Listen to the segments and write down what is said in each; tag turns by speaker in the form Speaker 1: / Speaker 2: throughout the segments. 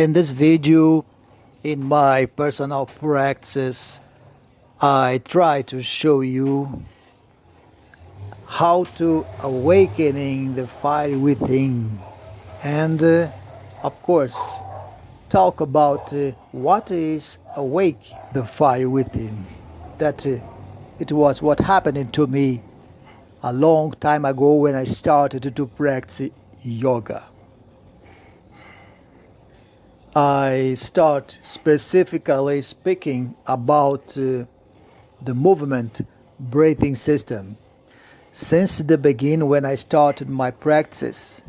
Speaker 1: In this video, in my personal practice, I try to show you how to awakening the fire within and of course talk about what is awake the fire within. That it was what happened to me a long time ago when I started to practice yoga. I start specifically speaking about the movement breathing system. Since the beginning when I started my practice,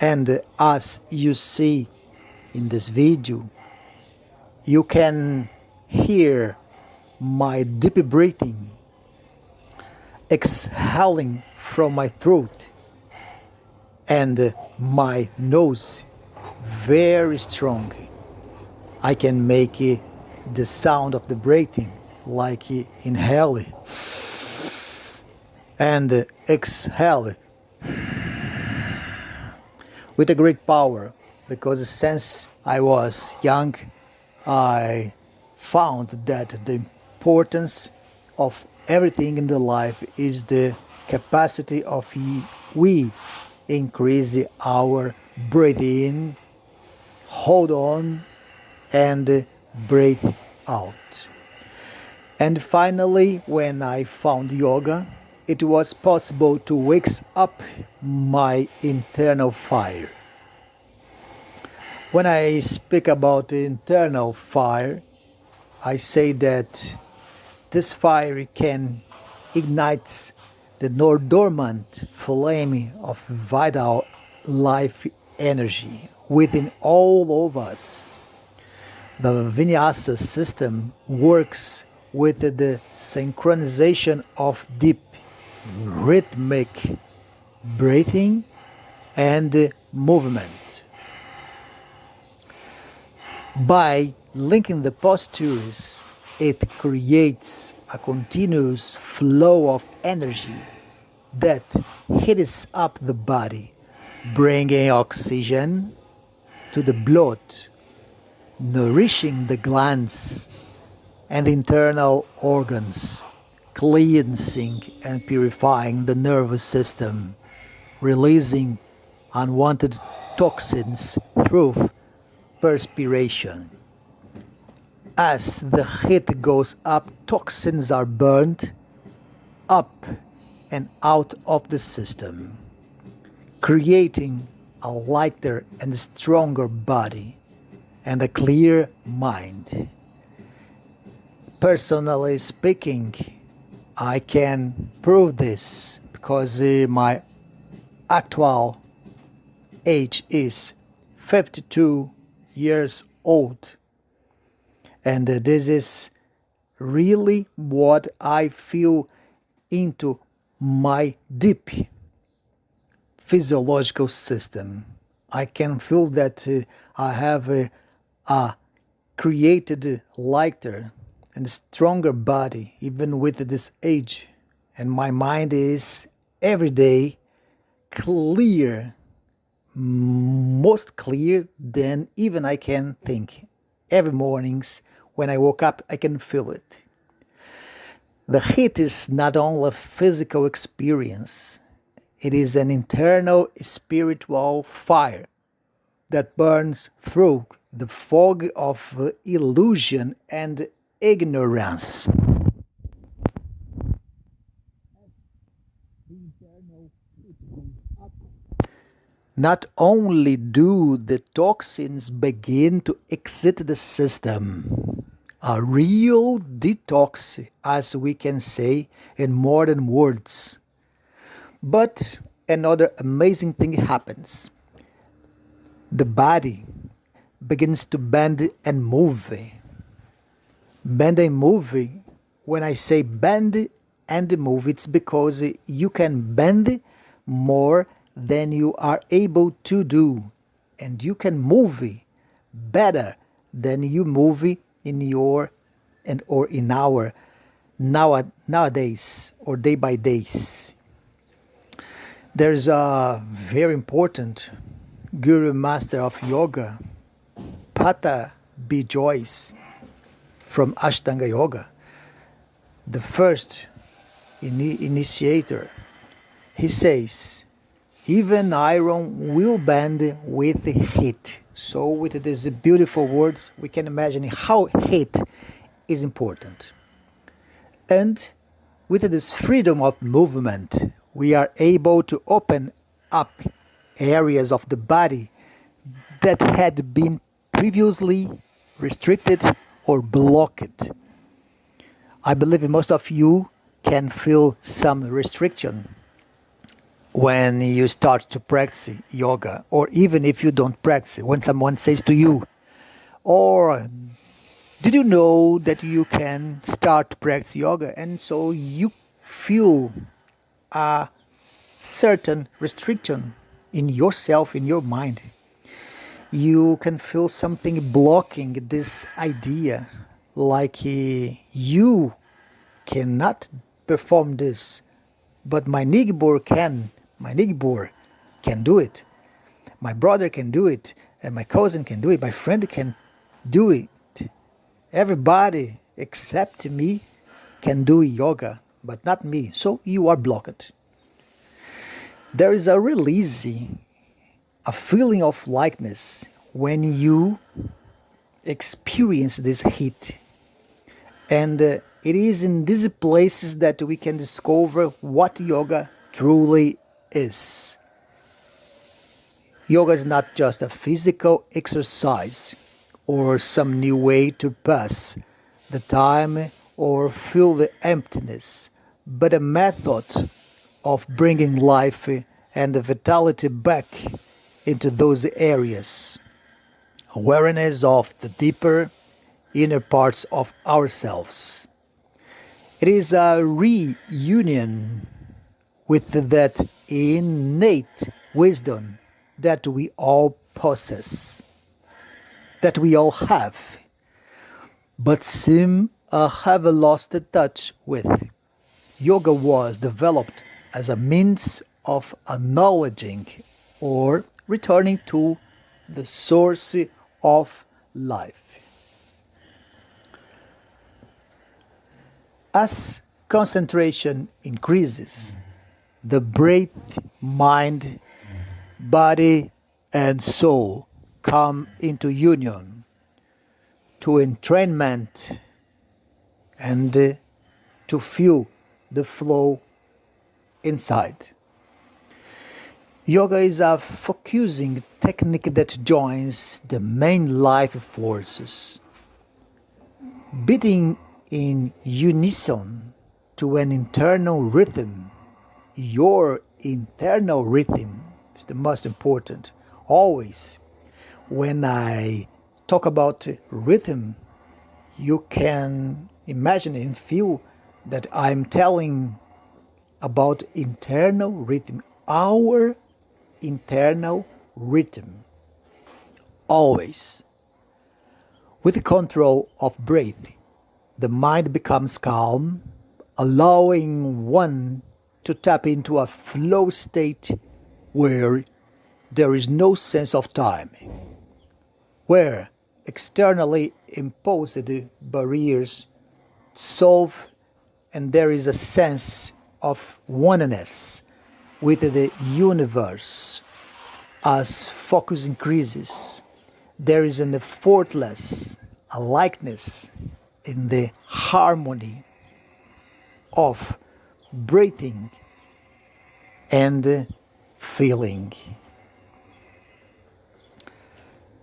Speaker 1: and as you see in this video, you can hear my deep breathing exhaling from my throat and my nose very strong. I can make the sound of the breathing like inhale and exhale with a great power, because since I was young I found that the importance of everything in the life is the capacity of we increase our breathing, hold on and breathe out. And finally, when I found yoga, it was possible to wake up my internal fire. When I speak about the internal fire, I say that this fire can ignite the dormant flame of vital life energy within all of us. The Vinyasa system works with the synchronization of deep rhythmic breathing and movement. By linking the postures, it creates a continuous flow of energy that heats up the body, bringing oxygen to the blood, nourishing the glands and internal organs, cleansing and purifying the nervous system, releasing unwanted toxins through perspiration. As the heat goes up, toxins are burned up and out of the system, creating a lighter and stronger body and a clear mind. Personally speaking, I can prove this because my actual age is 52 years old, and this is really what I feel into my deep physiological system. I can feel that I have a created lighter and stronger body even with this age, and my mind is every day clear, most clear than even I can think. Every mornings when I woke up I can feel it. The heat is not only a physical experience, it is an internal spiritual fire that burns through the fog of illusion and ignorance. Not only do the toxins begin to exit the system, a real detox, as we can say in modern words, but another amazing thing happens. The body begins to bend and move. Bend and move. When I say bend and move, it's because you can bend more than you are able to do, and you can move better than you move in your and or in our nowadays or day by days. There's a very important guru master of yoga Hatha B. Joyce from Ashtanga Yoga, the first initiator, he says, even iron will bend with heat. So with these beautiful words, we can imagine how heat is important. And with this freedom of movement, we are able to open up areas of the body that had been previously restricted or blocked. I believe most of you can feel some restriction when you start to practice yoga, or even if you don't practice, when someone says to you, or did you know that you can start to practice yoga? And so you feel a certain restriction in yourself, in your mind. You can feel something blocking this idea, like you cannot perform this, but my neighbor can. My neighbor can do it. My brother can do it, and my cousin can do it. My friend can do it. Everybody except me can do yoga, but not me. So you are blocked. There is a releasing, a feeling of lightness when you experience this heat. And it is in these places that we can discover what yoga truly is. Yoga is not just a physical exercise or some new way to pass the time or fill the emptiness, but a method of bringing life and the vitality back into those areas. Awareness of the deeper inner parts of ourselves. It is a reunion with that innate wisdom that we all possess, that we all have, but seem have lost the touch with. Yoga was developed as a means of acknowledging or returning to the source of life. As concentration increases, the breath, mind, body, and soul come into union, to entrainment, and to feel the flow inside. Yoga is a focusing technique that joins the main life forces, beating in unison to an internal rhythm. Your internal rhythm is the most important. Always, when I talk about rhythm, you can imagine and feel that I'm telling about internal rhythm, our internal rhythm. Always. With the control of breath, the mind becomes calm, allowing one to tap into a flow state where there is no sense of time, where externally imposed barriers solve, and there is a sense of oneness with the universe. As focus increases, there is an effortless, a likeness in the harmony of breathing and feeling.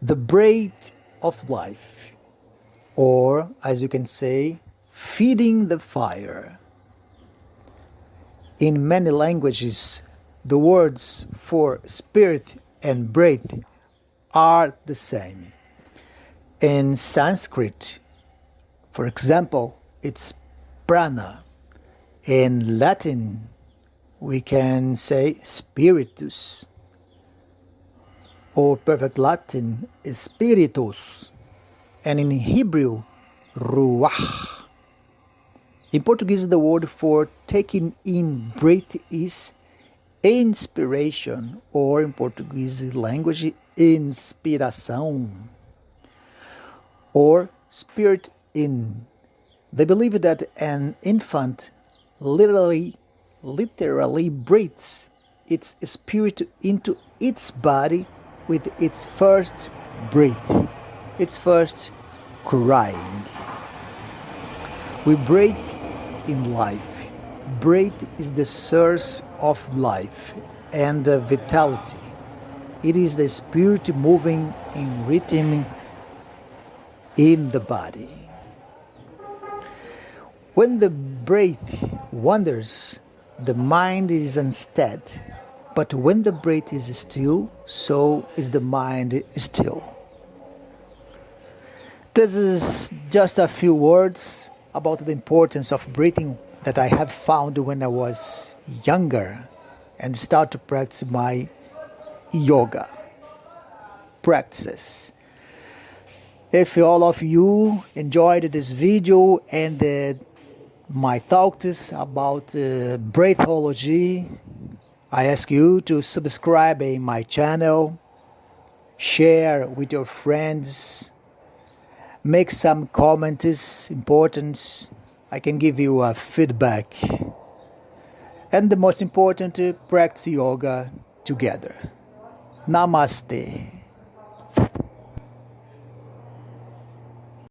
Speaker 1: The breath of life, or as you can say, feeding the fire. In many languages, the words for spirit and breath are the same. In Sanskrit, for example, it's prana. In Latin, we can say spiritus, or perfect Latin, spiritus, and in Hebrew, ruach. In Portuguese, the word for taking in breath is inspiration, or in Portuguese language, inspiração. or spirit in. They believe that an infant literally breathes its spirit into its body with its first breath, its first crying. We breathe in life. Breath is the source of life and vitality. It is the spirit moving in rhythm in the body. When the breath wanders, the mind is unsteady. But when the breath is still, so is the mind still. This is just a few words about the importance of breathing that I have found when I was younger and start to practice my yoga practices. If all of you enjoyed this video and my thoughts about breathology, I ask you to subscribe in my channel, share with your friends, make some comments important. I can give you a feedback. And the most important, practice yoga together. Namaste.